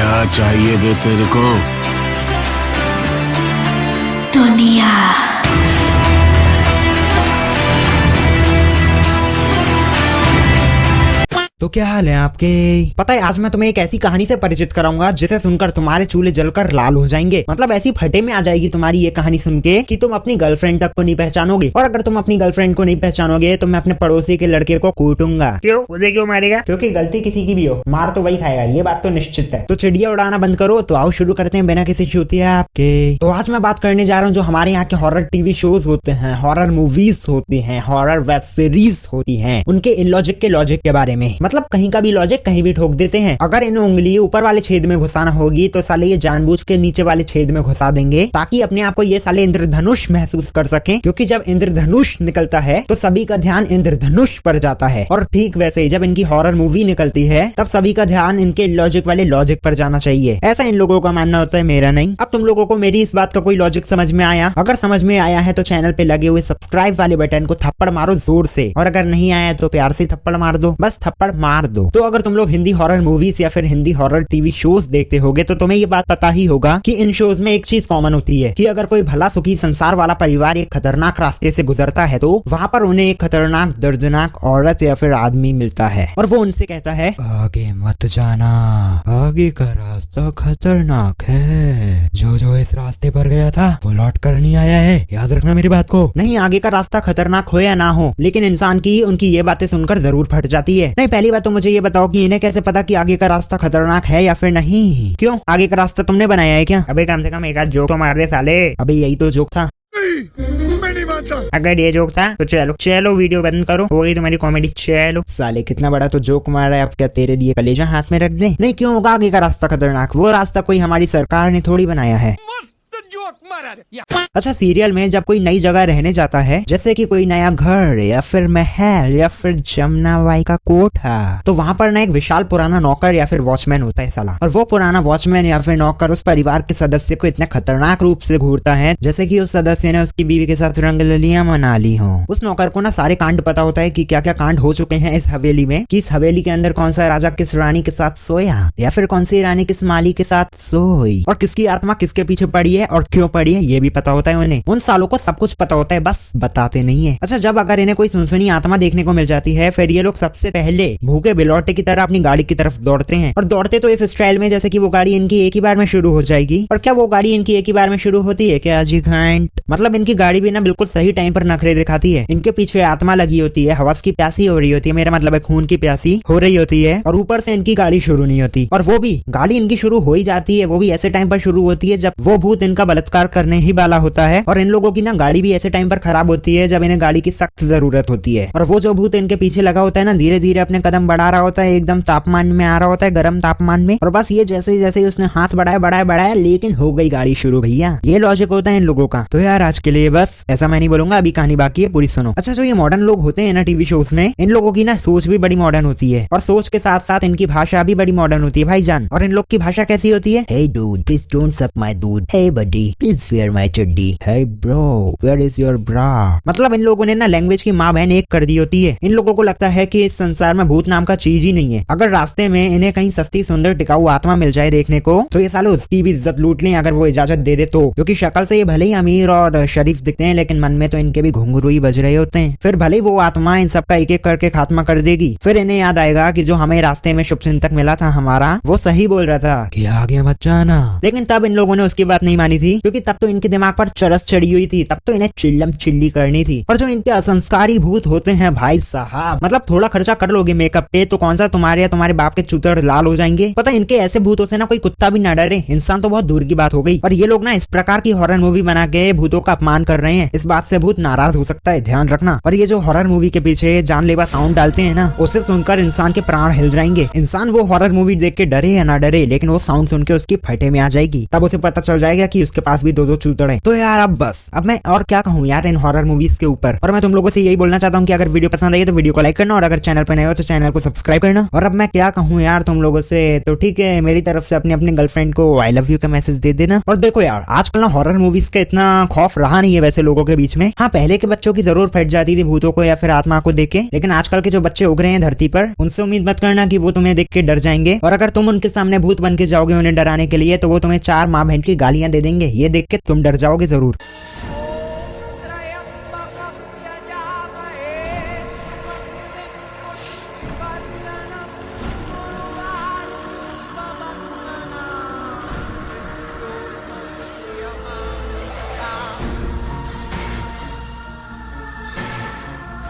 क्या चाहिए बे तेरे को? दुनिया। तो क्या हाल है आपके? पता है आज मैं तुम्हें एक ऐसी कहानी से परिचित कराऊंगा जिसे सुनकर तुम्हारे चूल्हे जलकर लाल हो जाएंगे। मतलब ऐसी फटे में आ जाएगी तुम्हारी ये कहानी सुन के कि तुम अपनी गर्लफ्रेंड तक को नहीं पहचानोगे। और अगर तुम अपनी गर्लफ्रेंड को नहीं पहचानोगे तो मैं अपने पड़ोसी के लड़के को कूटूंगा। क्यों? उसे क्यों मारेगा? क्योंकि गलती किसी की भी हो, मार तो वही खाएगा, ये बात तो निश्चित है। तो चिड़िया उड़ाना बंद करो। तो आओ शुरू करते हैं बिना किसी चूतिया आपके। तो आज मैं बात करने जा रहा हूँ जो हमारे यहाँ के हॉरर टीवी शोज होते हैं, हॉरर मूवीज होती हैं, हॉरर वेब सीरीज होती हैं, उनके इलॉजिक के लॉजिक के बारे में। मतलब कहीं का भी लॉजिक कहीं भी ठोक देते हैं। अगर इन्हें उंगली ऊपर वाले छेद में घुसाना होगी तो साले ये जानबूझ के नीचे वाले छेद में घुसा देंगे ताकि अपने आप को ये साले इंद्रधनुष महसूस कर सकें। क्योंकि जब इंद्रधनुष निकलता है तो सभी का ध्यान इंद्रधनुष पर जाता है। और ठीक वैसे ही जब इनकी हॉरर मूवी निकलती है तब सभी का ध्यान इनके लॉजिक वाले लॉजिक पर जाना चाहिए। ऐसा इन लोगों का मानना होता है, मेरा नहीं। अब तुम लोगों को मेरी इस बात का कोई लॉजिक समझ में आया? अगर समझ में आया है तो चैनल पे लगे हुए सब्सक्राइब वाले बटन को थप्पड़ मारो जोर से, और अगर नहीं आया तो प्यार से थप्पड़ मार दो, बस थप्पड़ मार दो। तो अगर तुम लोग हिंदी हॉरर मूवीज या फिर हिंदी हॉरर टीवी शोज देखते होगे तो तुम्हें ये बात पता ही होगा कि इन शोज में एक चीज कॉमन होती है कि अगर कोई भला सुखी संसार वाला परिवार एक खतरनाक रास्ते से गुजरता है तो वहाँ पर उन्हें एक खतरनाक दर्दनाक औरत या फिर आदमी मिलता है और वो उनसे कहता है आगे मत जाना, आगे का रास्ता खतरनाक है, जो इस रास्ते पर गया था वो लौट कर नहीं आया है, याद रखना मेरी बात को। नहीं, आगे का रास्ता खतरनाक हो या ना हो, लेकिन इंसान की उनकी ये बातें सुनकर जरूर फट जाती है। नहीं, पहली बात तो मुझे ये बताओ कि इन्हें कैसे पता कि आगे का रास्ता खतरनाक है या फिर नहीं? क्यों, आगे का रास्ता तुमने बनाया है क्या? अबे कम से कम एक आध जोक तो मार दे साले। अबे यही तो जोक था। मैं नहीं मानता। अगर ये जोक था तो चलो वीडियो बंद करो, हो गई तुम्हारी कॉमेडी। चलो साले कितना बड़ा तो जोक मारा है, अब क्या तेरे लिए कलेजा हाथ में रख दे? नहीं, क्यों होगा आगे का रास्ता खतरनाक? वो रास्ता कोई हमारी सरकार ने थोड़ी बनाया है। अच्छा, सीरियल में जब कोई नई जगह रहने जाता है, जैसे कि कोई नया घर या फिर महल या फिर जमुनाबाई का कोठा, तो वहाँ पर ना एक विशाल पुराना नौकर या फिर वॉचमैन होता है साला। और वो पुराना वॉचमैन या फिर नौकर उस परिवार के सदस्य को इतने खतरनाक रूप से घूरता है जैसे कि उस सदस्य ने उसकी बीवी के साथ रंगलियां मना ली हो। उस नौकर को ना सारे कांड पता होता है कि क्या क्या कांड हो चुके हैं इस हवेली में, कि इस हवेली के अंदर कौन सा राजा किस रानी के साथ सोया या फिर कौन सी रानी किस माली के साथ सोई, और किसकी आत्मा किसके पीछे पड़ी है और क्यों पड़ी है, ये भी पता होता है उन्हें। उन सालों को सब कुछ पता होता है, बस बताते नहीं है। अच्छा, जब अगर इन्हें कोई सुनसनी आत्मा देखने को मिल जाती है, फिर ये लोग सबसे पहले भूखे बिलौटे की तरह अपनी गाड़ी की तरफ दौड़ते हैं। और दौड़ते तो इस स्टाइल में जैसे कि वो गाड़ी इनकी एक ही बार में शुरू हो जाएगी। और क्या वो गाड़ी इनकी एक ही बार में शुरू होती है क्या जी? घंट मतलब इनकी गाड़ी भी ना बिल्कुल सही टाइम पर नखरे दिखाती है। इनके पीछे आत्मा लगी होती है, हवस की प्यासी हो रही होती है, मेरा मतलब है खून की प्यासी हो रही होती है, और ऊपर से इनकी गाड़ी शुरू नहीं होती। और वो भी गाड़ी इनकी शुरू हो ही जाती है, वो भी ऐसे टाइम पर शुरू होती है जब वो भूत इनका बलात्कार करने ही वाला होता है। और इन लोगों की ना गाड़ी भी ऐसे टाइम पर खराब होती है जब इन्हें गाड़ी की सख्त जरूरत होती है। और वो जो भूत इनके पीछे लगा होता है ना, धीरे धीरे अपने कदम बढ़ा रहा होता है, एकदम तापमान में आ रहा होता है, गर्म तापमान में। और बस ये जैसे जैसे उसने हाथ बढ़ाया लेकिन हो गई गाड़ी शुरू भैया। ये लॉजिक होता है इन लोगों का। तो यार आज के लिए बस, ऐसा मैं नहीं बोलूंगा, अभी कहानी बाकी है, पूरी सुनो। अच्छा, जो ये मॉडर्न लोग होते हैं ना टीवी शोज में, इन लोगों की ना सोच भी बड़ी मॉडर्न होती है, और सोच के साथ साथ इनकी भाषा भी बड़ी मॉडर्न होती है भाईजान। और इन लोग की भाषा कैसी होती है? Hey dude, please don't suck my dude. Hey buddy, please wear my चड्डी. Hey bro, where is your bra? मतलब इन लोगों ने ना लैंग्वेज की माँ बहन एक कर दी होती है। इन लोगों को लगता है कि इस संसार में भूत नाम का चीज ही नहीं है। अगर रास्ते में इन्हें कहीं सस्ती सुंदर टिकाऊ आत्मा मिल जाए देखने को, तो ये साले उसकी भी इज्जत लूट लें अगर वो इजाजत दे दे तो। क्योंकि शक्ल से ये भले ही अमीर और शरीफ दिखते हैं, लेकिन मन में तो इनके भी घुंघरू ही बज रहे होते हैं। फिर भले वो आत्मा इन सबका एक एक करके खात्मा कर देगी। फिर इन्हें याद आएगा कि जो हमें रास्ते में शुभचिंतक मिला था हमारा, वो सही बोल रहा था कि आगे मत जाना। लेकिन तब इन लोगों ने उसकी बात नहीं मानी थी, क्योंकि तब तो इनके दिमाग पर चरस चढ़ी हुई थी, तब तो इन्हें चिल्लम चिल्ली करनी थी। और जो इनके असंस्कारी भूत होते हैं भाई साहब, मतलब थोड़ा खर्चा कर लोगे मेकअप पे तो कौन सा तुम्हारे या तुम्हारे बाप के चूतड़ लाल हो जाएंगे। पता इनके ऐसे भूतों से ना कोई कुत्ता भी ना डरे, इंसान तो बहुत दूर की बात हो गई। और ये लोग ना इस प्रकार की हॉरर मूवी बना के भूतों का अपमान कर रहे हैं, इस बात से भूत नाराज हो सकता है, ध्यान रखना। और ये जो हॉरर मूवी के पीछे जानलेवा साउंड डालते हैं ना, उसे सुनकर इंसान के प्राण हिल जाएंगे। इंसान वो हॉरर मूवी देख के डरे या ना डरे, लेकिन वो साउंड सुन के उसकी फटे में आ जाएगी, तब उसे पता चल जाएगा कि उसके पास भी 2-2 चूतड़े। तो यार अब मैं और क्या कहूँ यार इन हॉरर मूवीज के ऊपर। और मैं तुम लोगों से यही बोलना चाहता हूँ कि अगर वीडियो पसंद आई तो वीडियो को लाइक करना, और अगर चैनल पर नए हो तो चैनल को सब्सक्राइब करना। और अब मैं क्या कहूँ यार तुम लोगों से, तो ठीक है मेरी तरफ से अपनी गर्लफ्रेंड को आई लव यू का मैसेज दे देना। और देखो यार आजकल ना हॉरर मूवीज का इतना खौफ रहा नहीं है वैसे लोगों के बीच में। हाँ पहले के बच्चों की जरूर फट जाती थी भूतों को या फिर आत्मा को देख के, लेकिन आजकल के जो बच्चे उग रहे हैं धरती पर उनसे उम्मीद मत करना कि वो तुम्हें देख के डर जाएंगे। और अगर तुम उनके सामने भूत बन के जाओगे उन्हें डराने के लिए, तो वो तुम्हें 4 माँ बहन की गालियां दे देंगे। ये देख के तुम डर जाओगे जरूर।